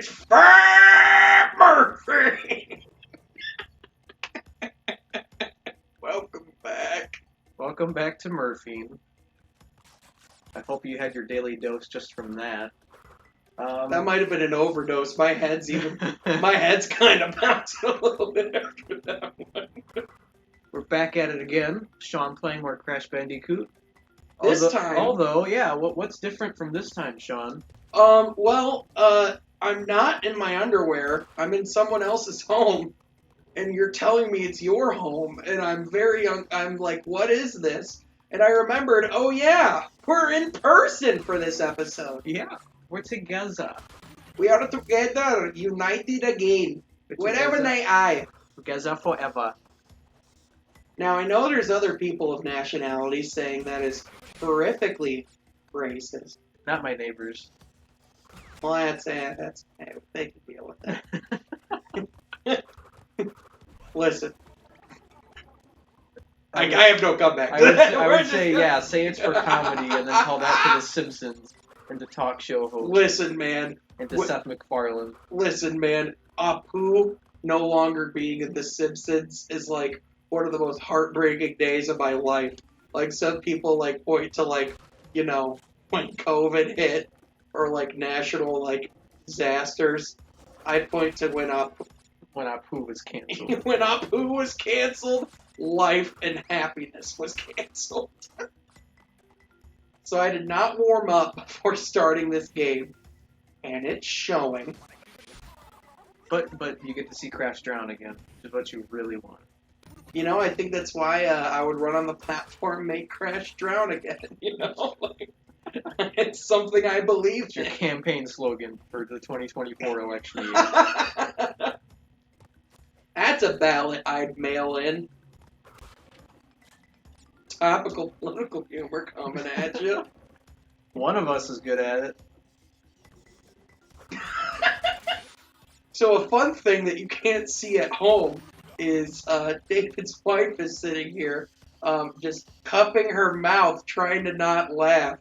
It's Fat Murphy! Welcome back. Welcome back to Murpheen. I hope you had your daily dose just from that. That might have been an overdose. My head's kind of bouncing a little bit after that one. We're back at it again. Sean playing more Crash Bandicoot. This time. Although, yeah, what's different from this time, Sean? I'm not in my underwear. I'm in someone else's home, and you're telling me it's your home, and I'm like, what is this? And I remembered, oh yeah, we're in person for this episode. Yeah, we're together. We are together, united again. Wherever they are. Together forever. Now, I know there's other people of nationality saying that is horrifically racist. Not my neighbors. Well, that's they can deal with that. Listen. I have no comeback. I would say, yeah, say it's for comedy and then call that to The Simpsons and to talk show hosts. Listen, man. And to Seth MacFarlane. Listen, man. Apu no longer being in The Simpsons is like one of the most heartbreaking days of my life. Like, some people like point to like, you know, when COVID hit or like national like disasters. I point to when Apu was canceled. When Apu was canceled, life and happiness was canceled. So I did not warm up before starting this game, and it's showing. But you get to see Crash drown again, which is what you really want. You know, I think that's why I would run on the platform, make Crash drown again. You know, like, it's something I believe It's your in. campaign slogan for the 2024 election year. That's a ballot I'd mail in. Topical political humor coming at you. One of us is good at it. So a fun thing that you can't see at home is David's wife is sitting here just cupping her mouth, trying to not laugh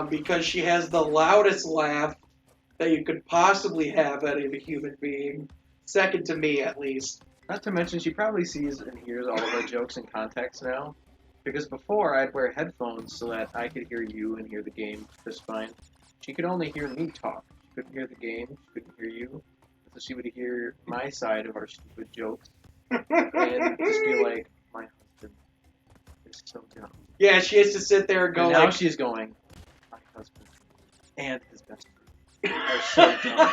because she has the loudest laugh that you could possibly have out of a human being. Second to me, at least. Not to mention, she probably sees and hears all of our jokes in context now. Because before, I'd wear headphones so that I could hear you and hear the game just fine. She could only hear me talk. She couldn't hear the game. She couldn't hear you. So she would hear my side of our stupid jokes. And just be like, my husband is so dumb. Yeah, she has to sit there and go and now she's going, my husband and his best friend are so dumb.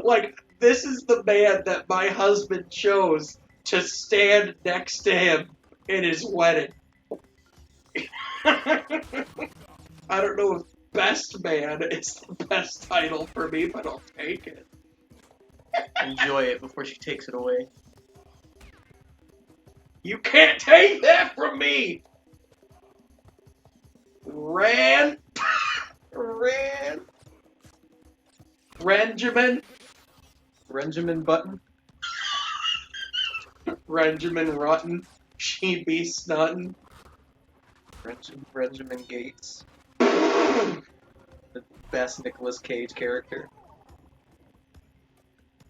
Like, this is the man that my husband chose to stand next to him in his wedding. I don't know if best man is the best title for me, but I'll take it. Enjoy it before she takes it away. You can't take that from me! Benjamin Button? Benjamin Rutten. She be snuttin'. Benjamin Gates. The best Nicolas Cage character.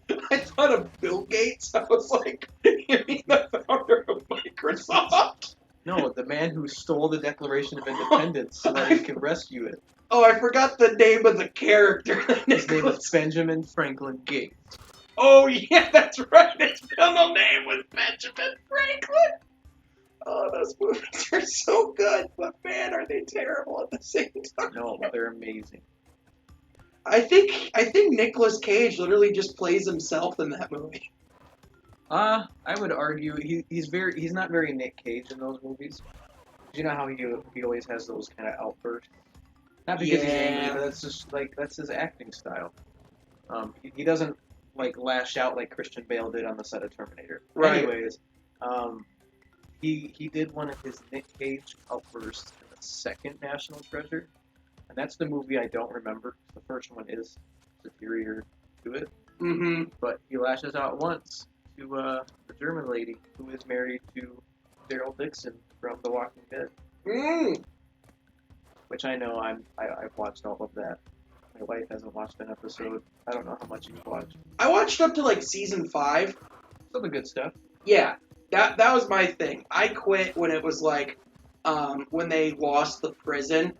I thought of Bill Gates. I was like, you mean the founder of Microsoft? No, the man who stole the Declaration of Independence so that he could rescue it. Oh, I forgot the name of the character. His name is Benjamin Franklin Gates. Oh, yeah, that's right. His middle name was Benjamin Franklin. Oh, those movies are so good, but man, are they terrible at the same time. No, they're amazing. I think Nicolas Cage literally just plays himself in that movie. I would argue he's not very Nick Cage in those movies. You know how he always has those kind of outbursts. Not because he's angry, but that's just like that's his acting style. He doesn't like lash out like Christian Bale did on the set of Terminator. Right. Anyways, he did one of his Nick Cage outbursts in the second National Treasure, and that's the movie I don't remember. The first one is superior to it. Mm-hmm. But he lashes out once to the German lady who is married to Daryl Dixon from The Walking Dead. Mm. Which I know I've watched all of that. My wife hasn't watched an episode. I don't know how much you've watched. I watched up to like season 5. Some of the good stuff. Yeah, that was my thing. I quit when it was like, when they lost the prison,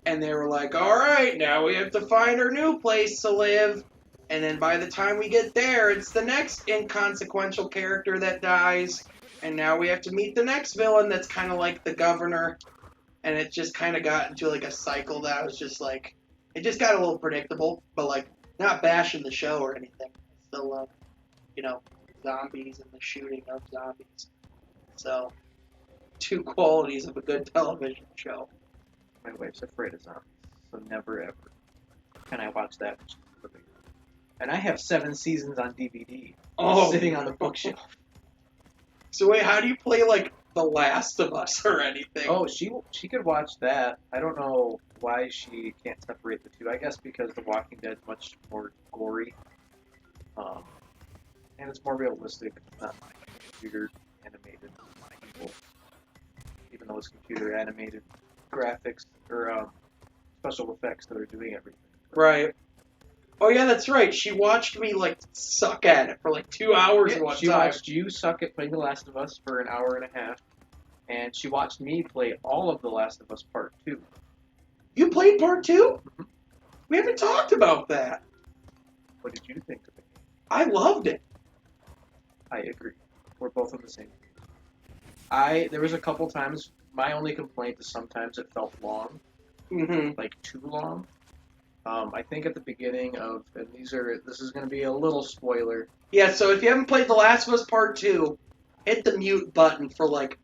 and they were like, all right, now we have to find our new place to live. And then by the time we get there, it's the next inconsequential character that dies. And now we have to meet the next villain that's kind of like the governor. And it just kind of got into like a cycle that I was just like, it just got a little predictable, but like not bashing the show or anything. I still love, you know, zombies and the shooting of zombies. So, two qualities of a good television show. My wife's afraid of zombies, so never ever can I watch that. And I have 7 seasons on DVD sitting on the bookshelf. So wait, how do you play like The Last of Us or anything? Oh, she could watch that. I don't know why she can't separate the two. I guess because The Walking Dead is much more gory, and it's more realistic. It's not computer animated people, even though it's computer animated graphics or special effects that are doing everything. Right. Oh yeah, that's right. She watched me like suck at it for like 2 hours one She time. watched you suck at playing The Last of Us for an hour and a half, and she watched me play all of The Last of Us Part 2. You played part 2? We haven't talked about that. What did you think of it? I loved it. I agree. We're both on the same page. There was a couple times, my only complaint is sometimes it felt long, like too long. I think at the beginning of, and this is going to be a little spoiler. Yeah, so if you haven't played The Last of Us Part 2, hit the mute button for like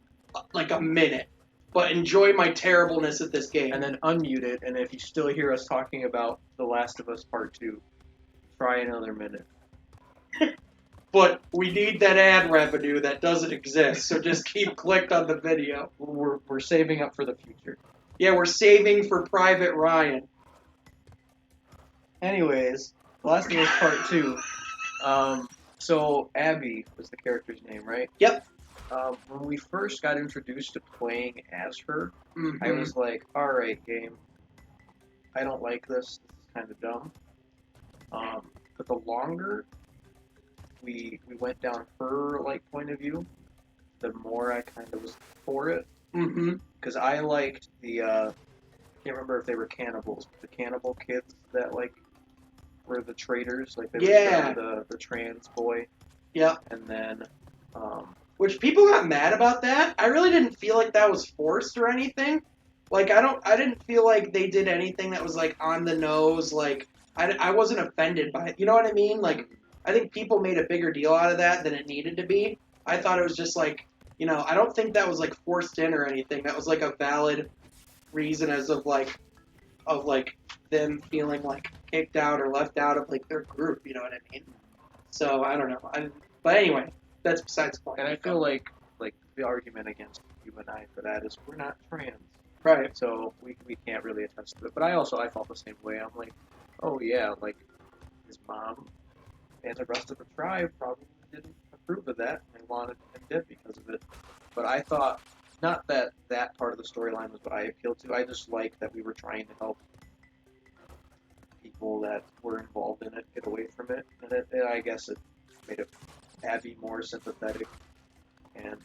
a minute. But enjoy my terribleness at this game. And then unmute it, and if you still hear us talking about The Last of Us Part 2, try another minute. But we need that ad revenue that doesn't exist, so just keep clicked on the video. We're saving up for the future. Yeah, we're saving for Private Ryan. Anyways, The Last of Us Part 2. So Abby was the character's name, right? Yep. When we first got introduced to playing as her, I was like, alright, game. I don't like this. This is kind of dumb. But the longer we went down her point of view, the more I kind of was for it. Because I liked the I can't remember if they were cannibals, but the cannibal kids that were the traitors, they were the trans boy. Yep. And then which people got mad about that. I really didn't feel like that was forced or anything. Like I didn't feel like they did anything that was like on the nose. Like I wasn't offended by it. You know what I mean? Like I think people made a bigger deal out of that than it needed to be. I thought it was just like, I don't think that was like forced in or anything. That was like a valid reason as of them feeling like kicked out or left out of like their group. You know what I mean? So I don't know. But anyway, that's besides the point. And I feel like the argument against you and I for that is we're not trans. Right. So we can't really attest to it. But I felt the same way. I'm like, oh yeah, his mom and the rest of the tribe probably didn't approve of that and they wanted him dead because of it. But I thought, not that part of the storyline was what I appealed to. I just liked that we were trying to help people that were involved in it get away from it. And I guess it made Abby more sympathetic and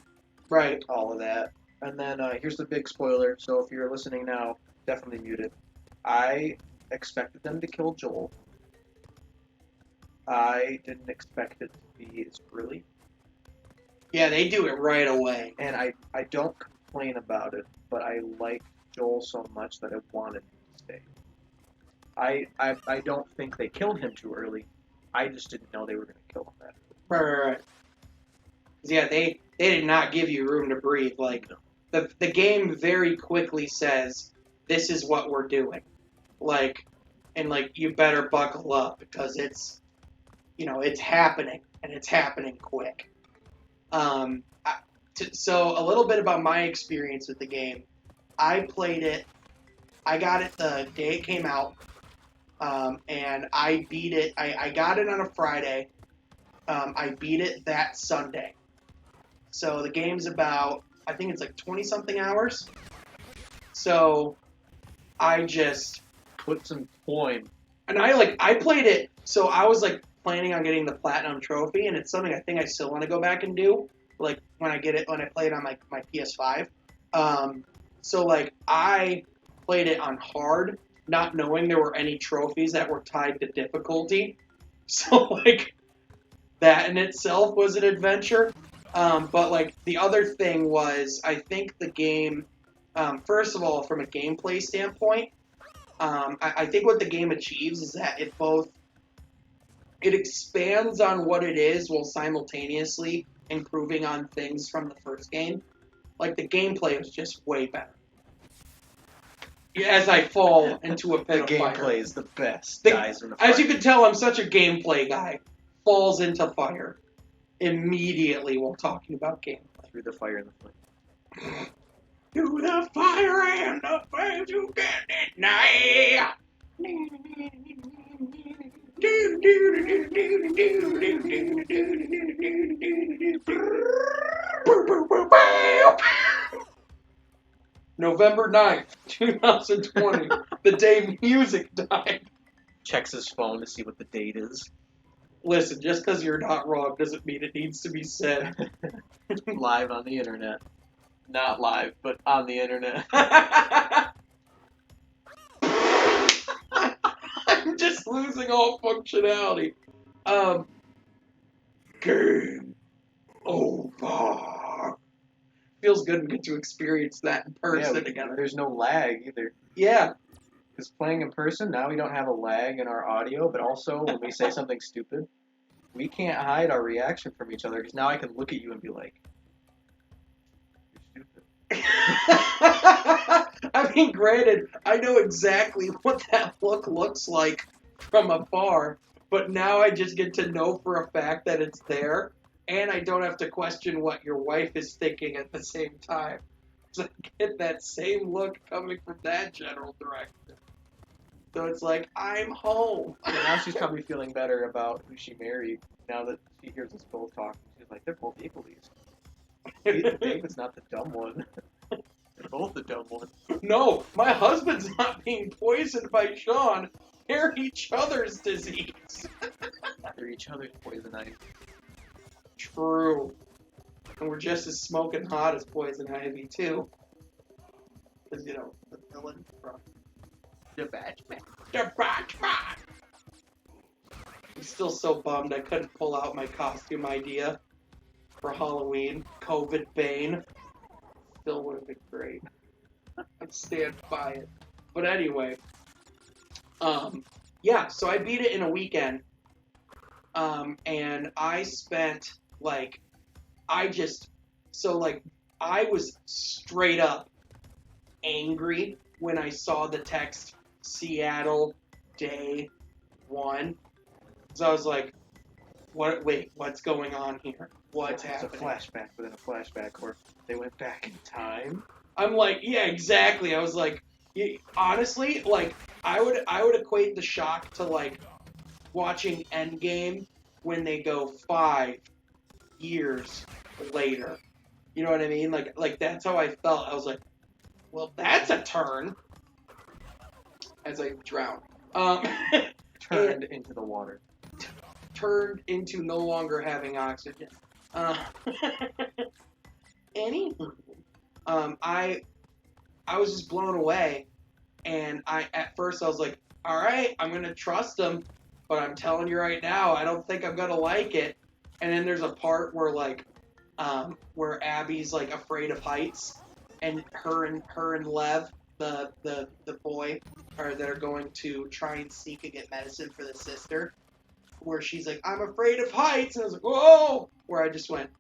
all of that. And then here's the big spoiler. So if you're listening now, definitely mute it. I expected them to kill Joel. I didn't expect it to be as early. Yeah, they do it right away. And I don't complain about it, but I like Joel so much that I wanted him to stay. I don't think they killed him too early. I just didn't know they were going to kill him that early. Right. Yeah, they did not give you room to breathe. Like, the game very quickly says, this is what we're doing. And you better buckle up because it's happening, and it's happening quick. So a little bit about my experience with the game. I played it. I got it the day it came out, and I beat it. I got it on a Friday. I beat it that Sunday. So the game's about, I think it's 20-something hours. So I just put some point. And I played it, so I was like planning on getting the platinum trophy, and it's something I think I still want to go back and do. Like when I play it on my PS5. So like I played it on hard, not knowing there were any trophies that were tied to difficulty. So like that in itself was an adventure. But like the other thing was, I think the game, first of all, from a gameplay standpoint, I think what the game achieves is that it expands on what it is while simultaneously improving on things from the first game. Like the gameplay was just way better. As I fall into a pit The of fire. gameplay is the best. Guys in the As fire. you can tell, I'm such a gameplay guy. Falls into fire immediately while talking about gameplay. Through the fire and the flame. Through the fire and the flames you get it now. November 9th, 2020, the day music died. Checks his phone to see what the date is. Listen, just because you're not wrong doesn't mean it needs to be said. Live on the internet. Not live, but on the internet. I'm just losing all functionality. Game over. Feels good to get to experience that in person together. There's no lag either. Yeah. Because playing in person, now we don't have a lag in our audio, but also when we say something stupid, we can't hide our reaction from each other, because now I can look at you and be like, you're stupid. I mean, granted, I know exactly what that look looks like from afar, but now I just get to know for a fact that it's there, and I don't have to question what your wife is thinking at the same time. So I get that same look coming from that general direction. So it's like, I'm home. And now she's probably feeling better about who she married, now that she hears us both talking. She's like, they're both equally. David's not the dumb one. They're both the dumb one. No, my husband's not being poisoned by Sean. They're each other's disease. They're each other's poison ivy. True. And we're just as smoking hot as Poison Ivy, too. Because, you know, the villain from The Batman. The Batman! I'm still so bummed I couldn't pull out my costume idea for Halloween. COVID Bane. Still would have been great. I'd stand by it. But anyway. Yeah, so I beat it in a weekend. And I spent, I was straight up angry when I saw the text Seattle Day 1. So I was like, what's going on here? What's happening? It's a flashback within a flashback where they went back in time. I'm like, yeah, exactly. I was like, honestly, I would equate the shock to watching Endgame when they go 5 years later. You know what I mean? Like that's how I felt. I was like, well, that's a turn. As I drown. Turned into the water. Turned into no longer having oxygen. Anywho, I was just blown away, and at first I was like, all right, I'm gonna trust him, but I'm telling you right now, I don't think I'm gonna like it. And then there's a part where where Abby's afraid of heights, and her and Lev, the boy, that are going to try and seek and get medicine for the sister, where she's like, I'm afraid of heights, and I was like, whoa, where I just went,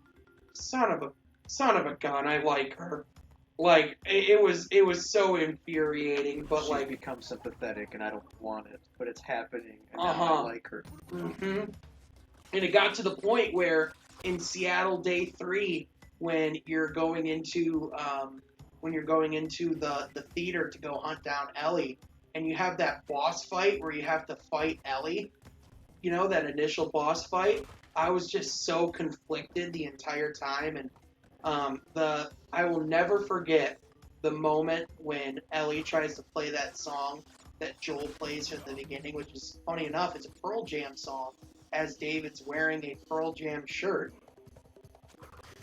son of a gun, I like her. It was so infuriating, but she becomes sympathetic, and I don't want it, but it's happening, and now I like her. Mm-hmm. And it got to the point where in Seattle Day 3, when you're going into the theater to go hunt down Ellie, and you have that boss fight where you have to fight Ellie, you know, that initial boss fight, I was just so conflicted the entire time, and I will never forget the moment when Ellie tries to play that song that Joel plays from the beginning, which is funny enough, it's a Pearl Jam song, as David's wearing a Pearl Jam shirt,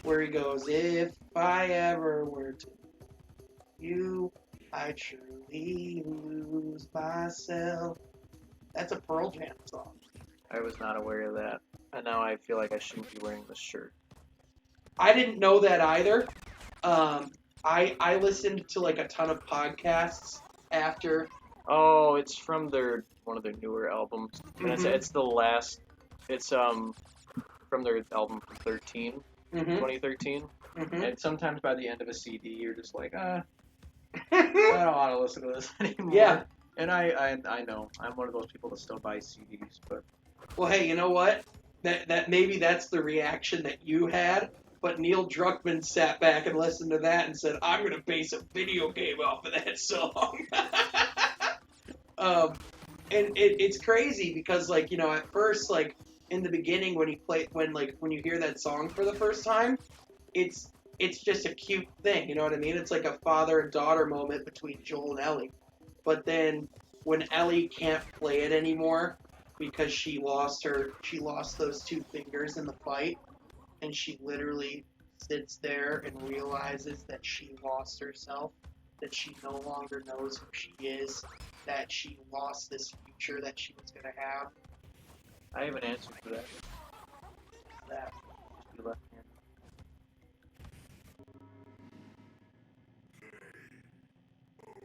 where he goes, "If I ever were to you, I'd surely lose myself." That's a Pearl Jam song. I was not aware of that, and now I feel like I shouldn't be wearing this shirt. I didn't know that either. I listened to like a ton of podcasts after. Oh, it's from one of their newer albums, and Mhm. it's the last. It's from their album from 2013. Mhm. And sometimes by the end of a CD, you're just like, I don't want to listen to this anymore. Yeah. And I know I'm one of those people that still buy CDs, but Well, hey, you know what? That maybe that's the reaction that you had. But Neil Druckmann sat back and listened to that and said, "I'm gonna base a video game off of that song." um, and it's crazy because like at first like in the beginning when you hear that song for the first time, it's it's just a cute thing, you know what I mean? It's like a father and daughter moment between Joel and Ellie. But then when Ellie can't play it anymore because she lost those two fingers in the fight, and she literally sits there and realizes that she lost herself, that she no longer knows who she is, that she lost this future that she was gonna have. I have an answer for that. That Just be left-handed.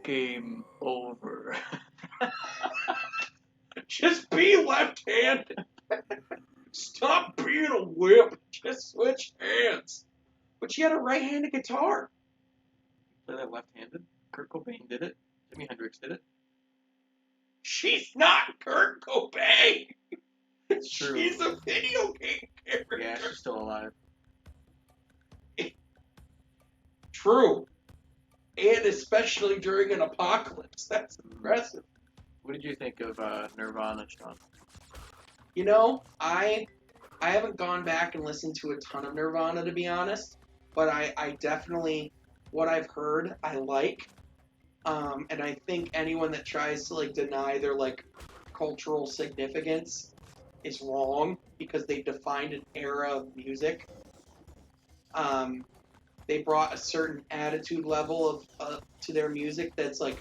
Game over. just be left-handed. Stop being a whip. Just switch hands. But she had a right-handed guitar. Play that left-handed. Kurt Cobain did it. Jimi Hendrix did it. She's not Kurt Cobain. True. She's a video game character. Yeah, she's still alive. True. And especially during an apocalypse. That's impressive. What did you think of Nirvana, Sean? You know, I haven't gone back and listened to a ton of Nirvana to be honest, but I definitely what I've heard I like. And I think anyone that tries to like deny their like cultural significance is wrong because they defined an era of music. They brought a certain attitude level of to their music that's like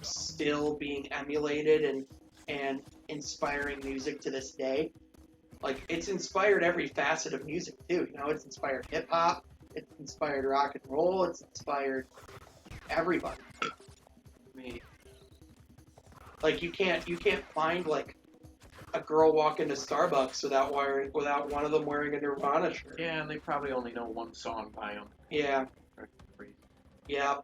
still being emulated and inspiring music to this day. Like it's inspired every facet of music too. You know, it's inspired hip hop, it's inspired rock and roll, it's inspired everybody. Me. Like you can't find like a girl walk into Starbucks without one of them wearing a Nirvana shirt. Yeah, and they probably only know one song by them. Yeah, Or three. yeah.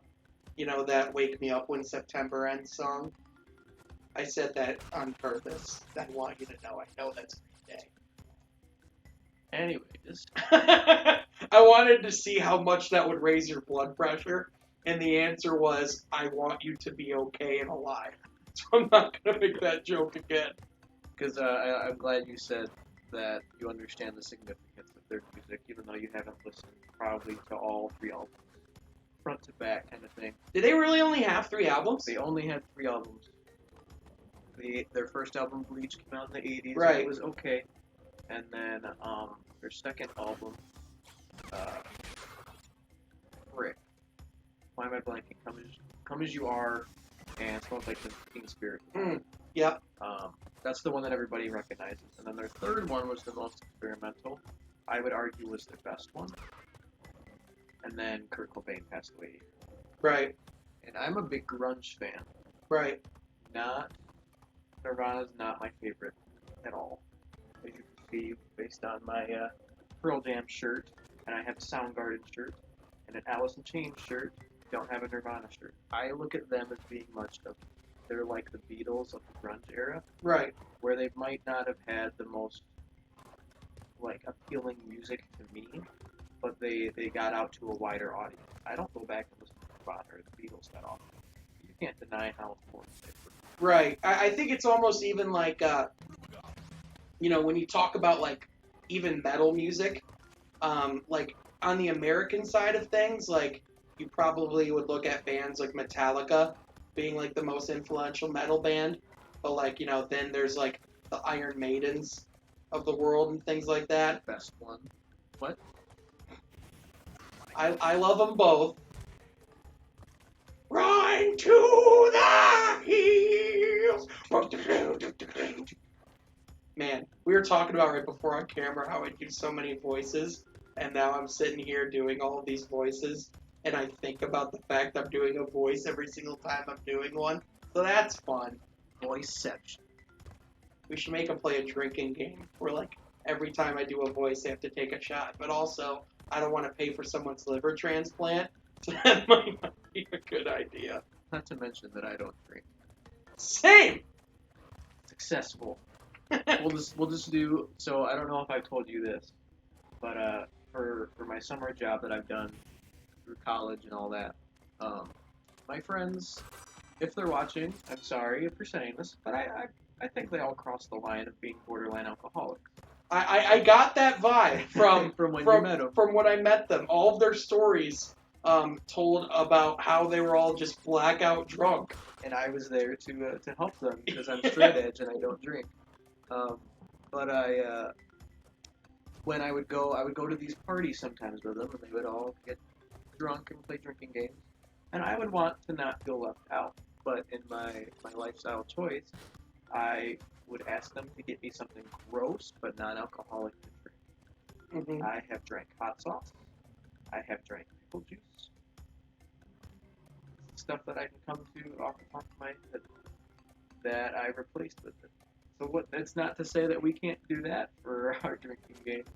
You know that "Wake Me Up When September Ends" song. I said that on purpose. I want you to know. I know that's Green Day. Anyways. I wanted to see how much that would raise your blood pressure, and the answer was, I want you to be okay and alive. So I'm not going to make that joke again. Because I'm glad you said that you understand the significance of their music, even though you haven't listened probably to all three albums. Front to back kind of thing. Did they really only have 3 albums? They only had 3 albums. Their first album, Bleach, came out in the 80s. Right. And it was okay. And then their second album, Frick. Why am I blanking? Come as You Are, and Smells Like Teen Spirit. Yep. That's the one that everybody recognizes. And then their third one was the most experimental. I would argue was their best one. And then Kurt Cobain passed away. Right. And I'm a big grunge fan. Right. Nirvana's not my favorite at all. As you can see, based on my Pearl Jam shirt, and I have a Soundgarden shirt, and an Alice in Chains shirt, don't have a Nirvana shirt. I look at them as being they're like the Beatles of the grunge era. Right. Where they might not have had the most like appealing music to me, but they got out to a wider audience. I don't go back and listen to Nirvana or the Beatles that often. You can't deny how important they were. Right. I think it's almost even like, when you talk about like even metal music, like on the American side of things, like you probably would look at bands like Metallica being like the most influential metal band, but like then there's like the Iron Maidens of the world and things like that. Best one. What? I love them both. Run to the hills. Man, we were talking about right before on camera how I do so many voices, and now I'm sitting here doing all of these voices, and I think about the fact I'm doing a voice every single time I'm doing one. So that's fun. Voiceception. We should make them play a drinking game where, like, every time I do a voice, they have to take a shot. But also, I don't want to pay for someone's liver transplant, so that might not be a good idea. Not to mention that I don't drink. Same! Successful. We'll just do. So I don't know if I've told you this, but for my summer job that I've done through college and all that, my friends, if they're watching, I'm sorry if you're saying this, but I think they all cross the line of being borderline alcoholics. I got that vibe from when you met them. From when I met them. All of their stories told about how they were all just blackout drunk. And I was there to help them because I'm straight edge and I don't drink. But when I would go to these parties sometimes with them, and they would all get drunk and play drinking games, and I would want to not feel left out. But in my lifestyle choice, I would ask them to get me something gross but non-alcoholic to drink. Mm-hmm. I have drank hot sauce. I have drank pickle juice. Stuff that I can come to off the top of my head that I replaced with it. So what? That's not to say that we can't do that for our drinking games.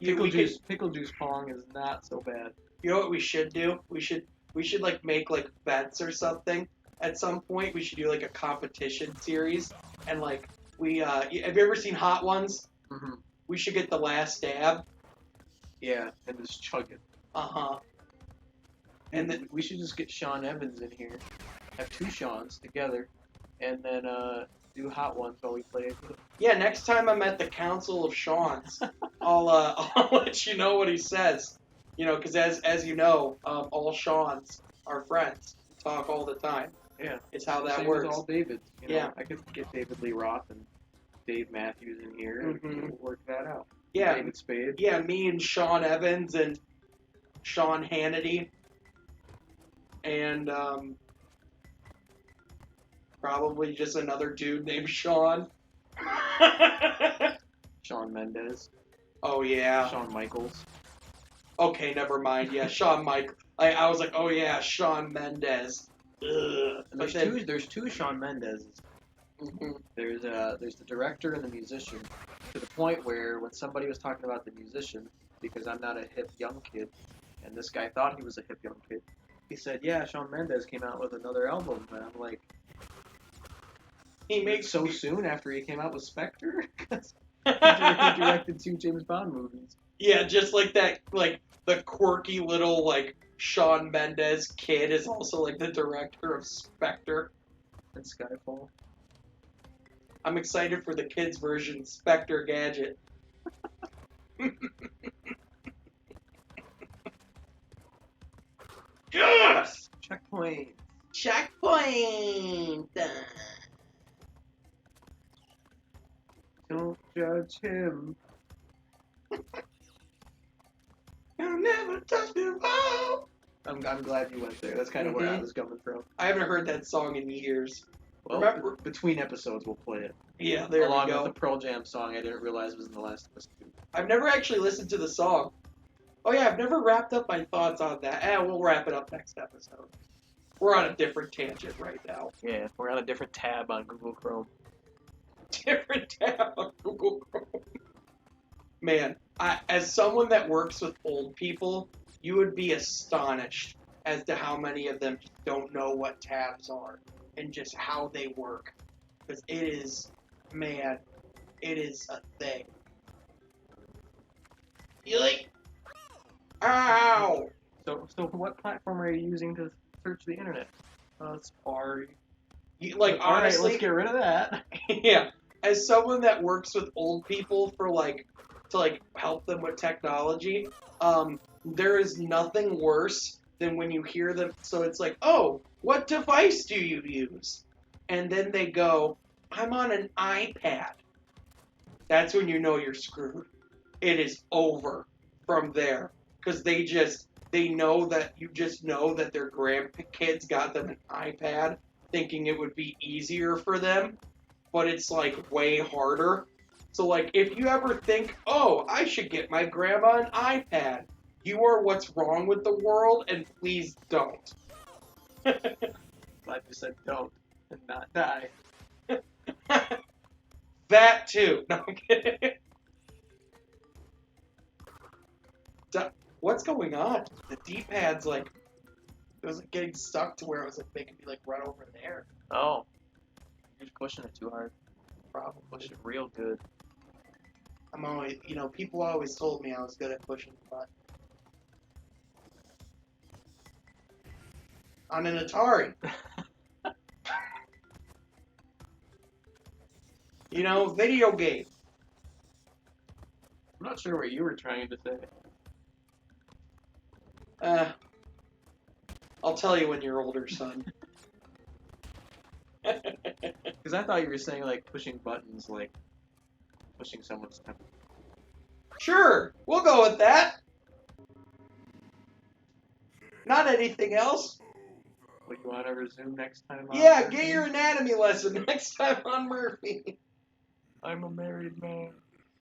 Pickle juice pong is not so bad. You know what we should do? We should like make like bets or something. At some point, we should do like a competition series, and like have you ever seen Hot Ones? Mm-hmm. We should get the last dab. Yeah, and just chug it. And then we should just get Sean Evans in here, have two Seans together, and then do Hot Ones while we play it. Yeah, next time I'm at the Council of Sean's, I'll let you know what he says. Because as you know, all Sean's are friends. We talk all the time. Yeah, it's how that same works. With all Davids. Yeah, I could get David Lee Roth and Dave Matthews in here, and we'll work that out. Yeah, David Spade. Yeah, me and Sean Evans and Sean Hannity, and probably just another dude named Sean. Shawn Mendes. Oh yeah. Shawn Michaels. Okay, never mind. Yeah, Shawn Michaels. I was like, oh yeah, Shawn Mendes. Ugh. There's two Shawn Mendes. Mm-hmm. There's the director and the musician. To the point where when somebody was talking about the musician, because I'm not a hip young kid, and this guy thought he was a hip young kid, he said, "Yeah, Shawn Mendes came out with another album," and I'm like, he makes so soon after he came out with Spectre. He directed 2 James Bond movies. Yeah, just like that, like the quirky little like Shawn Mendes kid is also like the director of Spectre and Skyfall. I'm excited for the kids' version, Spectre Gadget. Yes! Checkpoint. Checkpoint! Don't judge him. You'll never touch me wrong. I'm glad you went there. That's kind of where I was coming from. I haven't heard that song in years. Well, remember, between episodes, we'll play it. Yeah, there Along we go. with the Pearl Jam song I didn't realize was in the last episode. I've never actually listened to the song. Oh yeah, I've never wrapped up my thoughts on that. We'll wrap it up next episode. We're on a different tangent right now. Yeah, we're on a different tab on Google Chrome. Different tab on Google Chrome. Man, as someone that works with old people, you would be astonished as to how many of them just don't know what tabs are and just how they work. Because it is a thing. You like, ow! So what platform are you using to search the internet? Safari. Like, honestly, all right, let's get rid of that. Yeah, as someone that works with old people to help them with technology, there is nothing worse then when you hear them, so it's like, oh, what device do you use? And then they go, I'm on an iPad. That's when you know you're screwed. It is over from there. Because they know that you just know that their grandkids got them an iPad thinking it would be easier for them, but it's like way harder. So like if you ever think, "Oh, I should get my grandma an iPad." You are what's wrong with the world and please don't. Glad you said don't and not die. That too. No, I'm kidding. What's going on? The D-pad's like it was like getting stuck to where it was like making me like run over there. Oh, you're just pushing it too hard. Probably. Push it real good. I'm always, people always told me I was good at pushing the button. On an Atari. Video game. I'm not sure what you were trying to say. I'll tell you when you're older, son. Because I thought you were saying like pushing buttons, like pushing someone's temper. Sure, we'll go with that. Not anything else. What, you want to resume next time? Yeah, get your anatomy lesson next time on Murphy. I'm a married man.